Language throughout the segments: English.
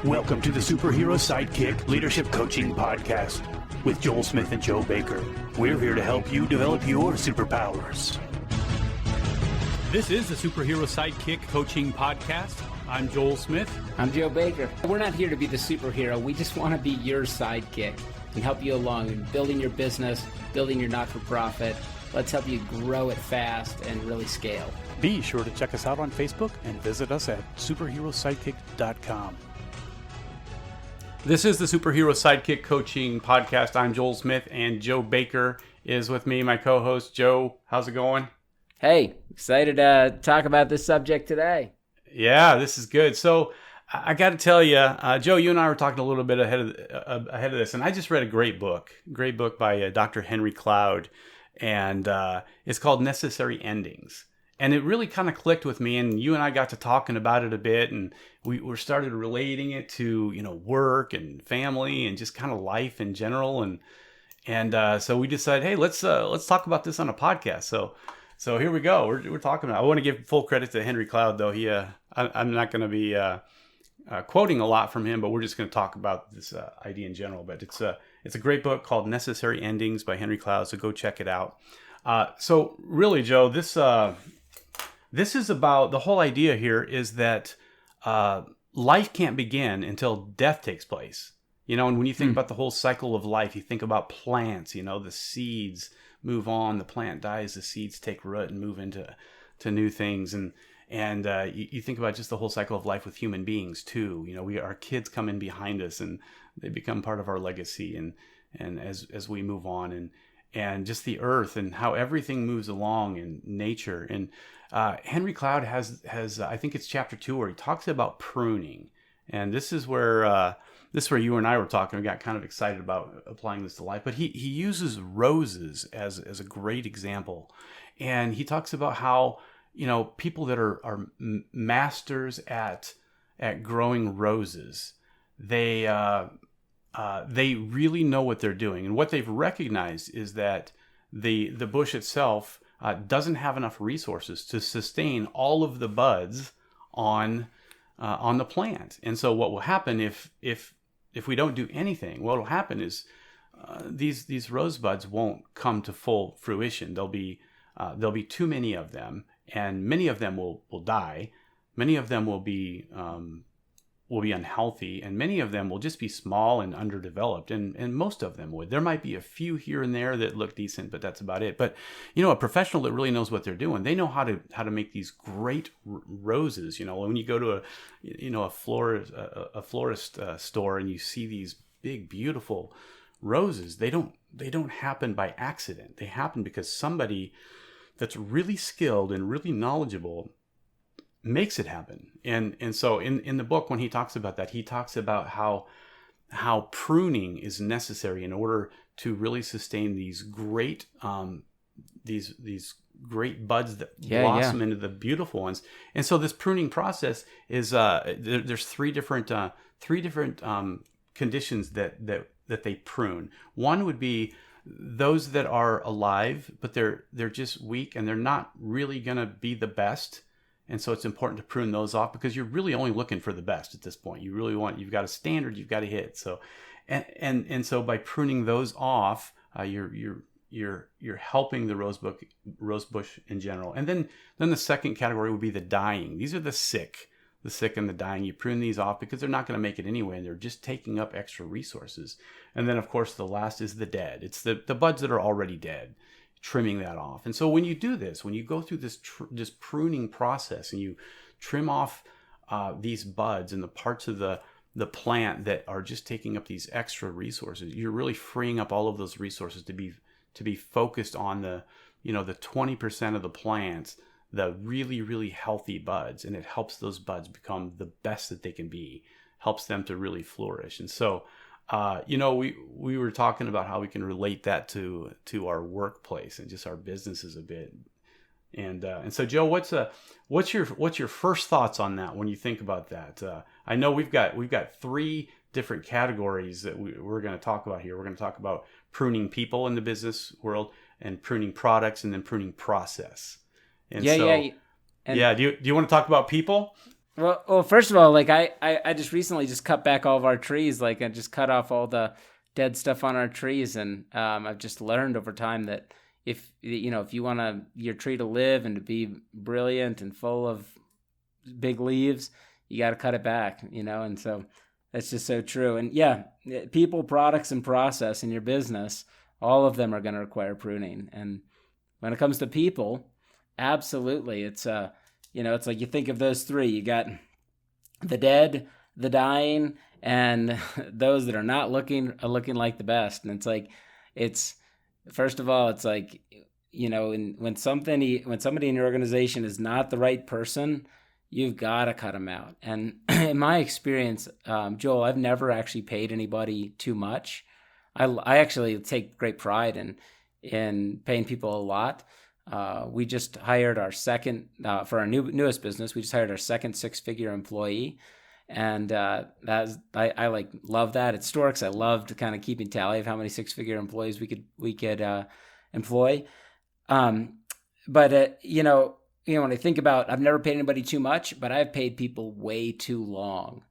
Welcome to the Superhero Sidekick Leadership Coaching Podcast with Joel Smith and Joe Baker. We're here to help you develop your superpowers. This is the Superhero Sidekick Coaching Podcast. I'm Joel Smith. I'm Joe Baker. We're not here to be the superhero. We just want to be your sidekick and help you along in building your business, building your not-for-profit. Let's help you grow it fast and really scale. Be sure to check us out on Facebook and visit us at superherosidekick.com. This is the Superhero Sidekick Coaching Podcast. I'm Joel Smith, and Joe Baker is with me, my co-host. Joe, how's it going? Hey, excited to talk about this subject today. Yeah, this is good. So I got to tell you, Joe, you and I were talking a little bit ahead of this, and I just read a great book by Dr. Henry Cloud, and it's called Necessary Endings. And it really kind of clicked with me, and you and I got to talking about it a bit, and we started relating it to, work and family and just kind of life in general. And so we decided, hey, let's talk about this on a podcast. So here we go. We're talking about. I want to give full credit to Henry Cloud, though. I'm not going to be quoting a lot from him, but we're just going to talk about this idea in general. But it's a great book called Necessary Endings by Henry Cloud. So go check it out. So really, Joe, this is about, the whole idea here is that life can't begin until death takes place. And when you think about the whole cycle of life, you think about plants, the seeds move on, the plant dies, the seeds take root and move into new things. And you think about just the whole cycle of life with human beings too. Our kids come in behind us and they become part of our legacy. And as we move on and just the earth and how everything moves along in nature. And Henry Cloud has I think it's chapter 2 where he talks about pruning, and this is where you and I were talking. We got kind of excited about applying this to life, but he uses roses as a great example, and he talks about how people that are masters at growing roses, they really know what they're doing, and what they've recognized is that the bush itself doesn't have enough resources to sustain all of the buds on the plant. And so what will happen if we don't do anything, what will happen is these rose buds won't come to full fruition. There'll be too many of them, and many of them will die. Many of them will be unhealthy, and many of them will just be small and underdeveloped, and most of them would. There might be a few here and there that look decent, but that's about it. But a professional that really knows what they're doing, they know how to make these great roses. When you go to a florist store and you see these big beautiful roses, they don't happen by accident. They happen because somebody that's really skilled and really knowledgeable makes it happen. And so in the book, when he talks about that, he talks about how pruning is necessary in order to really sustain these great these great buds that blossom into the beautiful ones. And so this pruning process is there's three different conditions that they prune. One would be those that are alive, but they're just weak and they're not really going to be the best. And so it's important to prune those off because you're really only looking for the best at this point. You've got a standard you've got to hit. So, and so by pruning those off, you're helping the rose bush in general. And then the second category would be the dying. These are the sick and the dying. You prune these off because they're not going to make it anyway, and they're just taking up extra resources. And then of course the last is the dead. It's the buds that are already dead. Trimming that off. And so when you do this, when you go through this pruning process and you trim off these buds and the parts of the plant that are just taking up these extra resources, you're really freeing up all of those resources to be focused on the 20% of the plants, the really, really healthy buds, and it helps those buds become the best that they can be, helps them to really flourish. And so we were talking about how we can relate that to our workplace and just our businesses a bit. And so Joe, what's your first thoughts on that when you think about that? I know we've got three different categories that we're going to talk about here. We're going to talk about pruning people in the business world, and pruning products, and then pruning process. And do you want to talk about people? Well, first of all, like I just recently just cut back all of our trees. Like I just cut off all the dead stuff on our trees, and I've just learned over time that if you want your tree to live and to be brilliant and full of big leaves, you got to cut it back. And so that's just so true. And yeah, people, products, and process in your business, all of them are going to require pruning. And when it comes to people, absolutely, it's like you think of those three. You got the dead, the dying, and those that are not looking like the best. And it's first of all, it's like, when somebody in your organization is not the right person, you've got to cut them out. And in my experience, Joel, I've never actually paid anybody too much. I actually take great pride in paying people a lot. We just hired our second, for our newest business, we just hired our second 6-figure employee. And I like love that. At Storks, I loved kind of keeping tally of how many 6-figure employees we could employ. But when I think about, I've never paid anybody too much, but I've paid people way too long.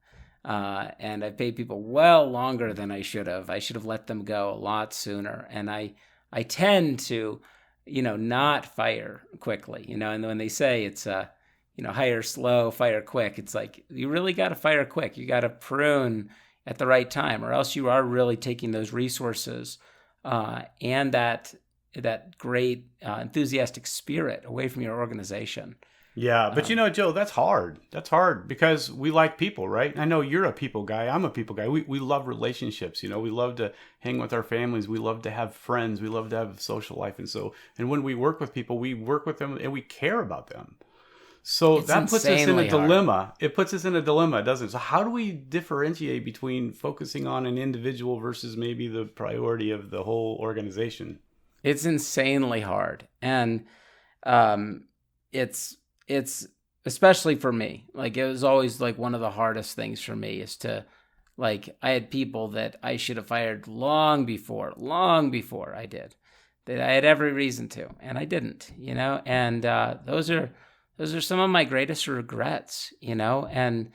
And I've paid people well longer than I should have. I should have let them go a lot sooner. And I tend to, not fire quickly, and when they say it's, hire slow, fire quick, it's like, you really got to fire quick. You got to prune at the right time, or else you are really taking those resources and that great enthusiastic spirit away from your organization. Yeah, but Joe, that's hard. That's hard because we like people, right? I know you're a people guy. I'm a people guy. We love relationships. We love to hang with our families. We love to have friends. We love to have a social life. And when we work with people, we work with them and we care about them. So It's that puts us in a insanely hard. dilemma. It puts us in a dilemma, doesn't it? So how do we differentiate between focusing on an individual versus maybe the priority of the whole organization? It's insanely hard. And it's especially for me, like it was always like one of the hardest things for me is to, like, I had people that I should have fired long before I did, that I had every reason to, and I didn't, and those are some of my greatest regrets, and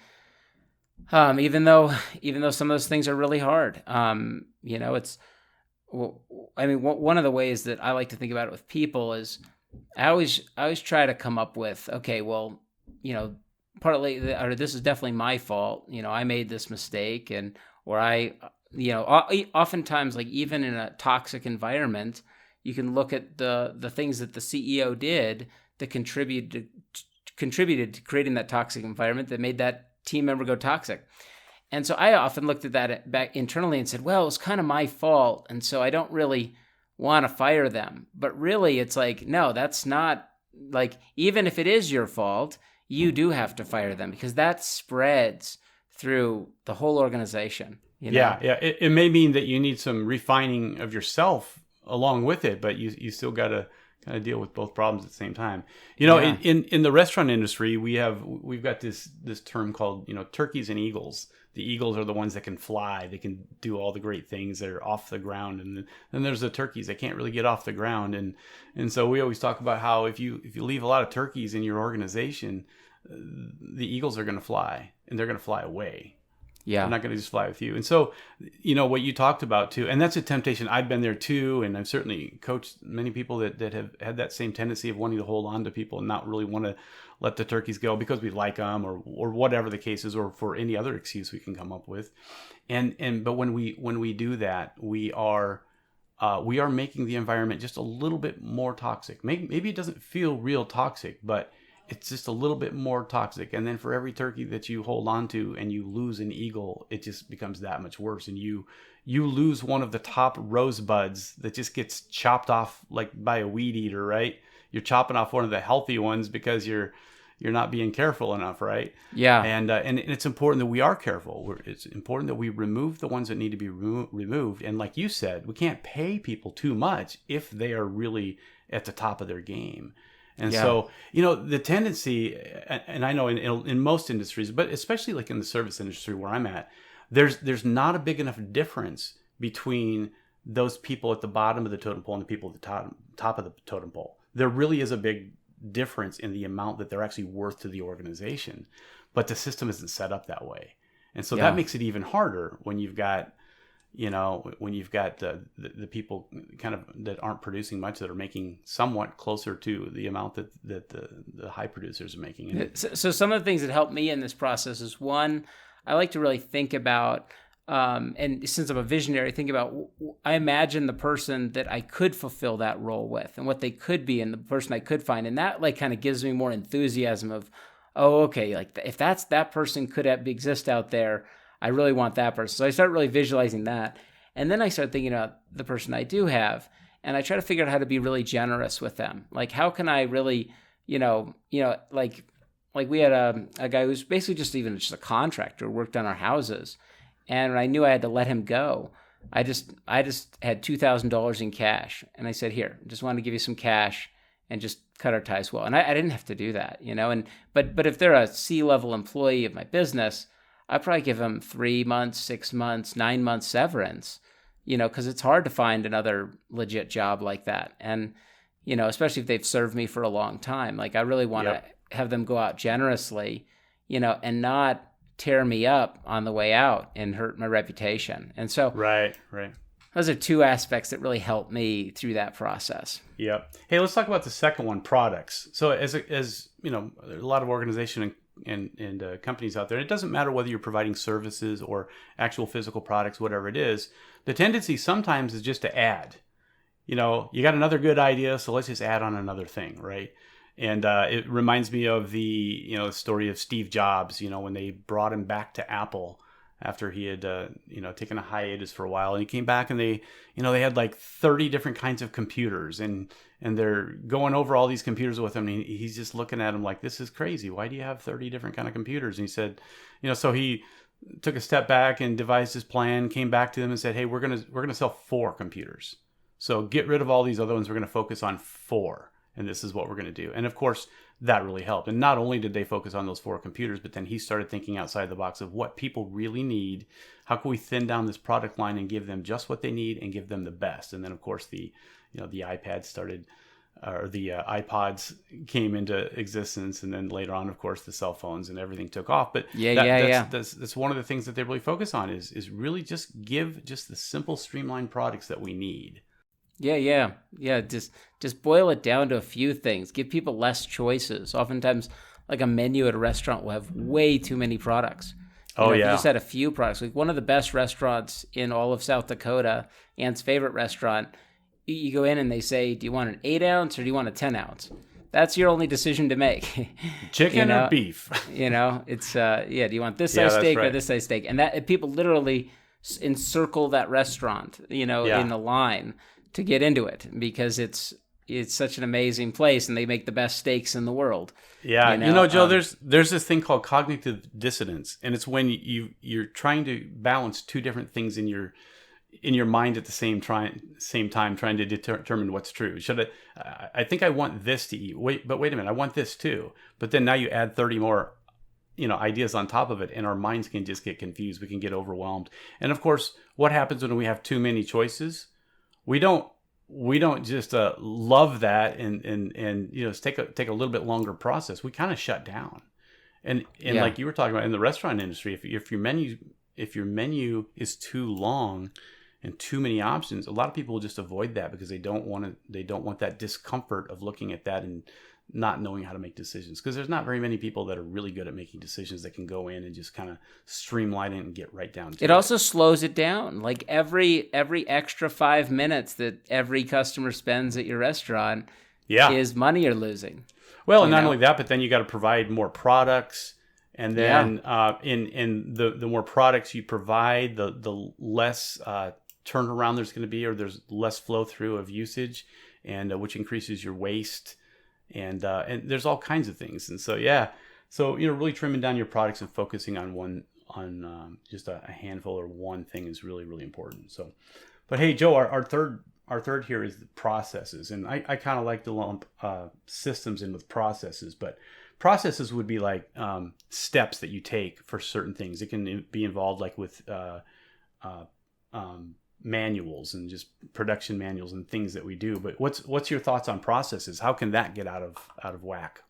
even though some of those things are really hard, it's, I mean, one of the ways that I like to think about it with people is I always try to come up with, okay, well, partly, or this is definitely my fault. I made this mistake, or oftentimes, like even in a toxic environment, you can look at the things that the CEO did that contributed to creating that toxic environment that made that team member go toxic. And so I often looked at that back internally and said, well, it was kind of my fault, and so I don't really want to fire them. But really, it's like, no, that's not, like, even if it is your fault, you do have to fire them because that spreads through the whole organization. Yeah. It may mean that you need some refining of yourself along with it, but you still got to kind of deal with both problems at the same time. Yeah. In the restaurant industry, we've got this term called, turkeys and eagles. The eagles are the ones that can fly. They can do all the great things that are off the ground. And then there's the turkeys that can't really get off the ground. And so we always talk about how if you leave a lot of turkeys in your organization, the eagles are going to fly, and they're going to fly away. Yeah. They're not going to just fly with you. And so, what you talked about too, and that's a temptation. I've been there too. And I've certainly coached many people that have had that same tendency of wanting to hold on to people and not really want to let the turkeys go because we like them or whatever the case is, or for any other excuse we can come up with. But when we do that, we are making the environment just a little bit more toxic. Maybe it doesn't feel real toxic, but it's just a little bit more toxic. And then for every turkey that you hold on to and you lose an eagle, it just becomes that much worse. And you lose one of the top rosebuds that just gets chopped off like by a weed eater, right? You're chopping off one of the healthy ones because you're not being careful enough, right? Yeah. And it's important that we are careful. It's important that we remove the ones that need to be removed. And like you said, we can't pay people too much if they are really at the top of their game. And so, the tendency, and I know in most industries, but especially like in the service industry where I'm at, there's not a big enough difference between those people at the bottom of the totem pole and the people at the top of the totem pole. There really is a big difference in the amount that they're actually worth to the organization. but the system isn't set up that way. And so Yeah. that makes it even harder when you've got, the people kind of that aren't producing much, that are making somewhat closer to the amount that the high producers are making. And So some of the things that help me in this process is, one, I like to really think about, and since I'm a visionary, think about, I imagine the person that I could fulfill that role with and what they could be and the person I could find. And that like kind of gives me more enthusiasm of, oh, okay, like if that person could exist out there, I really want that person. So I start really visualizing that. And then I start thinking about the person I do have, and I try to figure out how to be really generous with them. Like, how can I really, like we had a guy who's basically just a contractor, worked on our houses. And I knew I had to let him go. I just had $2,000 in cash. And I said, here, just wanted to give you some cash and just cut our ties well. And I didn't have to do that, but if they're a C-level employee of my business, I'd probably give them 3 months, 6 months, 9 months severance, because it's hard to find another legit job like that. And, especially if they've served me for a long time, like I really want to have them go out generously, and not tear me up on the way out and hurt my reputation. And so right. Those are two aspects that really help me through that process. Yep. Hey, let's talk about the second one, products. So as there's a lot of organization and companies out there, it doesn't matter whether you're providing services or actual physical products, whatever it is. The tendency sometimes is just to add. You got another good idea, so let's just add on another thing, right? And it reminds me of the story of Steve Jobs. When they brought him back to Apple after he had taken a hiatus for a while, and he came back, and they had like 30 different kinds of computers, and they're going over all these computers with him, and he's just looking at them like, this is crazy. Why do you have 30 different kind of computers? And he said, so he took a step back and devised his plan, came back to them and said, hey, we're gonna sell 4 computers. So get rid of all these other ones. We're gonna focus on 4, and this is what we're gonna do. And of course, that really helped. And not only did they focus on those 4 computers, but then he started thinking outside the box of what people really need. How can we thin down this product line and give them just what they need and give them the best? And then, of course, the iPad started, or the iPods came into existence. And then later on, of course, the cell phones and everything took off. But that's one of the things that they really focus on is really just give just the simple, streamlined products that we need. Yeah. Just boil it down to a few things. Give people less choices. Oftentimes, like a menu at a restaurant will have way too many products. If you just had a few products. Like one of the best restaurants in all of South Dakota, Ann's favorite restaurant, you go in and they say, do you want an 8-ounce or do you want a 10-ounce? That's your only decision to make. Chicken or beef? It's, do you want this size steak or this size steak? And that people literally encircle that restaurant, in the line to get into it, because it's such an amazing place and they make the best steaks in the world. Yeah. Joe, there's this thing called cognitive dissonance, and it's when you're trying to balance 2 different things in your mind at the same time, trying to determine what's true. I think I want this to eat. Wait a minute, I want this too. But then now you add 30 more ideas on top of it, and our minds can just get confused. We can get overwhelmed. And of course, what happens when we have too many choices? We don't just love that and take a little bit longer process. We kind of shut down. And like you were talking about in the restaurant industry, if your menu is too long and too many options, a lot of people will just avoid that because they don't want that discomfort of looking at that and not knowing how to make decisions, because there's not very many people that are really good at making decisions that can go in and just kind of streamline it and get right down to it. It also slows it down. Like every extra 5 minutes that every customer spends at your restaurant is money you're losing. Well, and not only that, but then you got to provide more products. And then in the more products you provide, the less turnaround there's going to be, or there's less flow through of usage, and which increases your waste. And there's all kinds of things. And so, really trimming down your products and focusing on just a handful or one thing is really, really important. So, but hey, Joe, our third here is the processes. And I kind of like to lump systems in with processes, but processes would be like steps that you take for certain things. It can be involved like with manuals and just production manuals and things that we do. But what's your thoughts on processes? How can that get out of whack?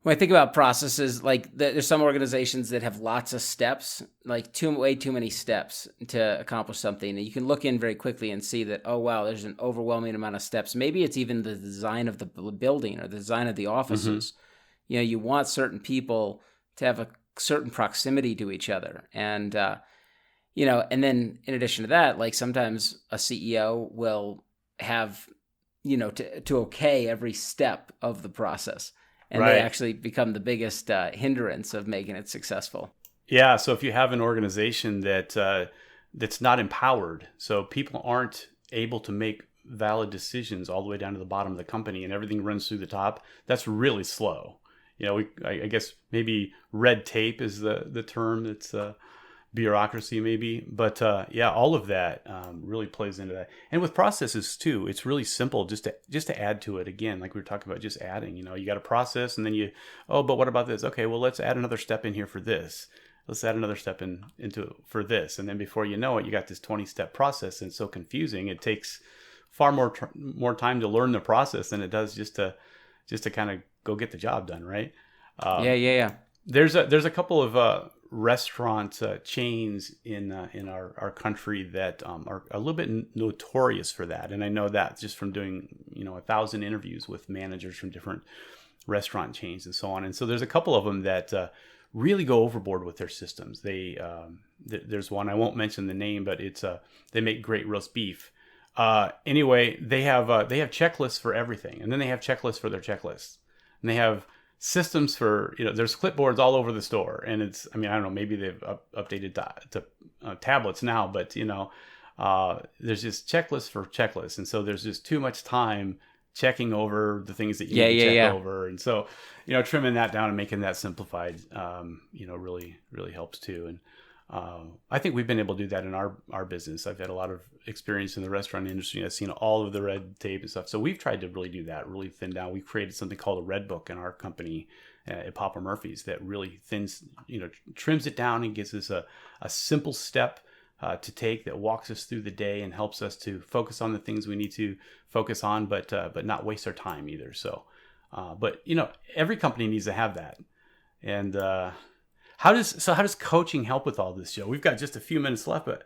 When I think about processes, like there's some organizations that have lots of steps, like way too many steps to accomplish something. And you can look in very quickly and see that, oh, wow, there's an overwhelming amount of steps. Maybe it's even the design of the building or the design of the offices. You want certain people to have a certain proximity to each other. And, and then in addition to that, like sometimes a CEO will have, to okay every step of the process. And Right. they actually become the biggest hindrance of making it successful. Yeah. So if you have an organization that's not empowered, so people aren't able to make valid decisions all the way down to the bottom of the company, and everything runs through the top, that's really slow. I guess maybe red tape is the term. It's bureaucracy maybe, but all of that really plays into that. And with processes too, it's really simple just to add to it. Again, like we were talking about, just adding. You got a process, and then but what about this? Okay, well, let's add another step in here for this. Let's add another step into for this, and then before you know it, you got this 20-step process, and it's so confusing. It takes far more time to learn the process than it does just to kind of go get the job done, right? Yeah. There's a couple of restaurant chains in our country that are a little bit notorious for that, and I know that just from doing 1,000 interviews with managers from different restaurant chains and so on. And so there's a couple of them that really go overboard with their systems. There's one, I won't mention the name, but it's they make great roast beef. Anyway, they have checklists for everything, and then they have checklists for their checklists, and they have systems for, there's clipboards all over the store, and it's, I don't know, maybe they've updated to tablets now, but there's just checklists for checklists, and so there's just too much time checking over the things that you need to check over, and so trimming that down and making that simplified, really helps too. And I think we've been able to do that in our business. I've had a lot of experience in the restaurant industry. I've seen all of the red tape and stuff. So we've tried to really do that, really thin down. We created something called a red book in our company at Papa Murphy's that really trims it down and gives us a simple step to take that walks us through the day and helps us to focus on the things we need to focus on, but not waste our time either. So, but every company needs to have that. And how does coaching help with all this, Joe? We've got just a few minutes left, but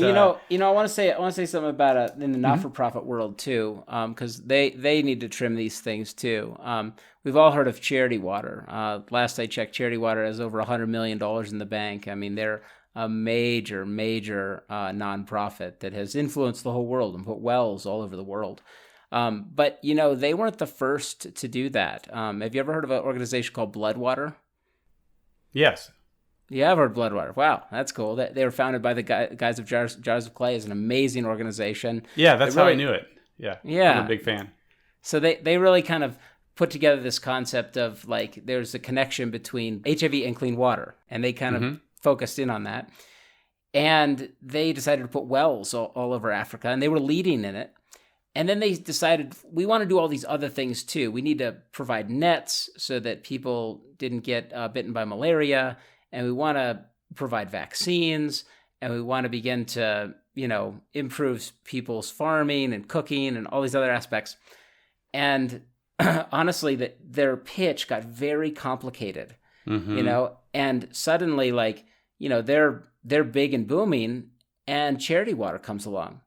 I want to say something about in the not-for-profit world too, because they need to trim these things too. We've all heard of Charity Water. Last I checked, Charity Water has over $100 million in the bank. They're a major nonprofit that has influenced the whole world and put wells all over the world. But they weren't the first to do that. Have you ever heard of an organization called Bloodwater? Yes. Yeah, I've heard Bloodwater. Wow, that's cool. They were founded by the guys of Jars of Clay. Is an amazing organization. Yeah, that's how I knew it. Yeah, I'm a big fan. So they really kind of put together this concept of like there's a connection between HIV and clean water, and they kind of focused in on that. And they decided to put wells all over Africa, and they were leading in it. And then they decided, we want to do all these other things too. We need to provide nets so that people didn't get bitten by malaria. And we want to provide vaccines. And we want to begin to, improve people's farming and cooking and all these other aspects. And honestly, their pitch got very complicated, and suddenly they're big and booming, and Charity Water comes along.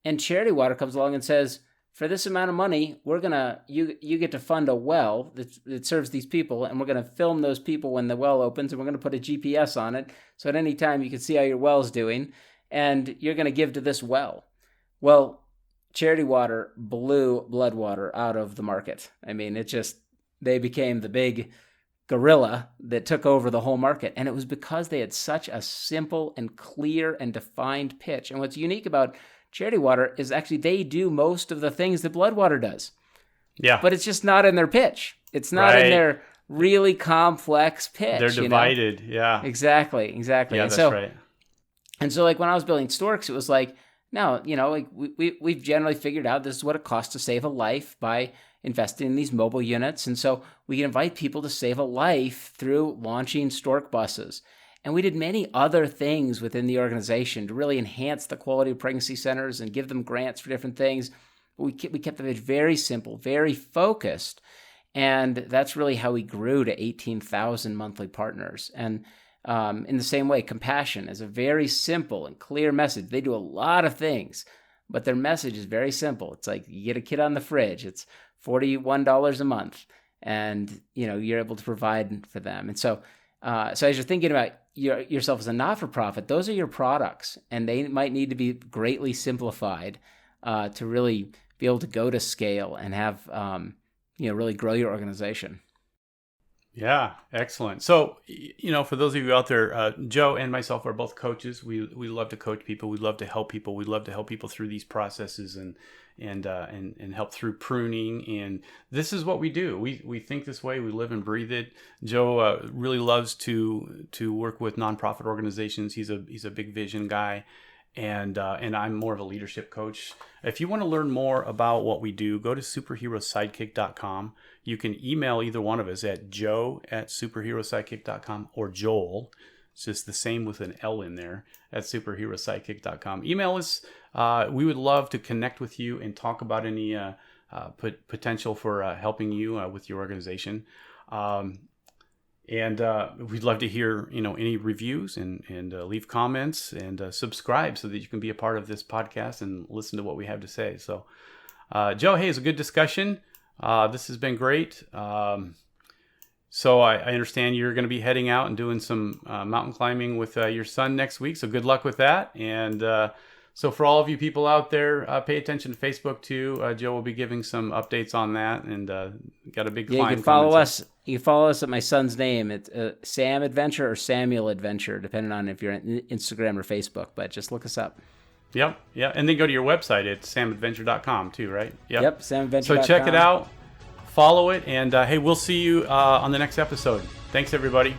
And Charity Water comes along and says, for this amount of money, you get to fund a well that serves these people, and we're going to film those people when the well opens, and we're going to put a GPS on it, so at any time you can see how your well's doing, and you're going to give to this well. Well, Charity Water blew Bloodwater out of the market. They became the big gorilla that took over the whole market, and it was because they had such a simple and clear and defined pitch. And what's unique about Charity Water is actually they do most of the things that Bloodwater does. Yeah. But it's just not in their pitch. It's not in their really complex pitch. They're divided. Yeah. Exactly. Yeah, that's right. And so when I was building Storks, it was like, no, we've generally figured out this is what it costs to save a life by investing in these mobile units. And so we can invite people to save a life through launching Stork buses. And we did many other things within the organization to really enhance the quality of pregnancy centers and give them grants for different things. We kept the pitch very simple, very focused. And that's really how we grew to 18,000 monthly partners. And in the same way, Compassion is a very simple and clear message. They do a lot of things, but their message is very simple. It's like you get a kid on the fridge. It's $41 a month, and you're able to provide for them. And so as you're thinking about yourself as a not-for-profit, those are your products, and they might need to be greatly simplified to really be able to go to scale and have really grow your organization. Yeah, excellent. So, for those of you out there, Joe and myself are both coaches. We love to coach people. We love to help people. We love to help people through these processes and help through pruning. And this is what we do. We think this way. We live and breathe it. Joe really loves to work with nonprofit organizations. He's a big vision guy. And I'm more of a leadership coach. If you want to learn more about what we do, go to superherosidekick.com. You can email either one of us at joe@superherosidekick.com or Joel. It's just the same with an L in there, at superherosidekick.com. Email us. We would love to connect with you and talk about any potential for helping you with your organization. And we'd love to hear, any reviews and leave comments and subscribe so that you can be a part of this podcast and listen to what we have to say. So, Joe, hey, it's a good discussion. This has been great. So I understand you're going to be heading out and doing some mountain climbing with your son next week. So good luck with that. And so for all of you people out there, pay attention to Facebook too. Joe will be giving some updates on that, and got a big climb. You can follow us. You can follow us at my son's name. It's Sam Adventure or Samuel Adventure, depending on if you're on Instagram or Facebook. But just look us up. Yep. Yeah. And then go to your website at samadventure.com too, right? Yep. Samadventure.com. So check it out, follow it, and hey, we'll see you on the next episode. Thanks, everybody.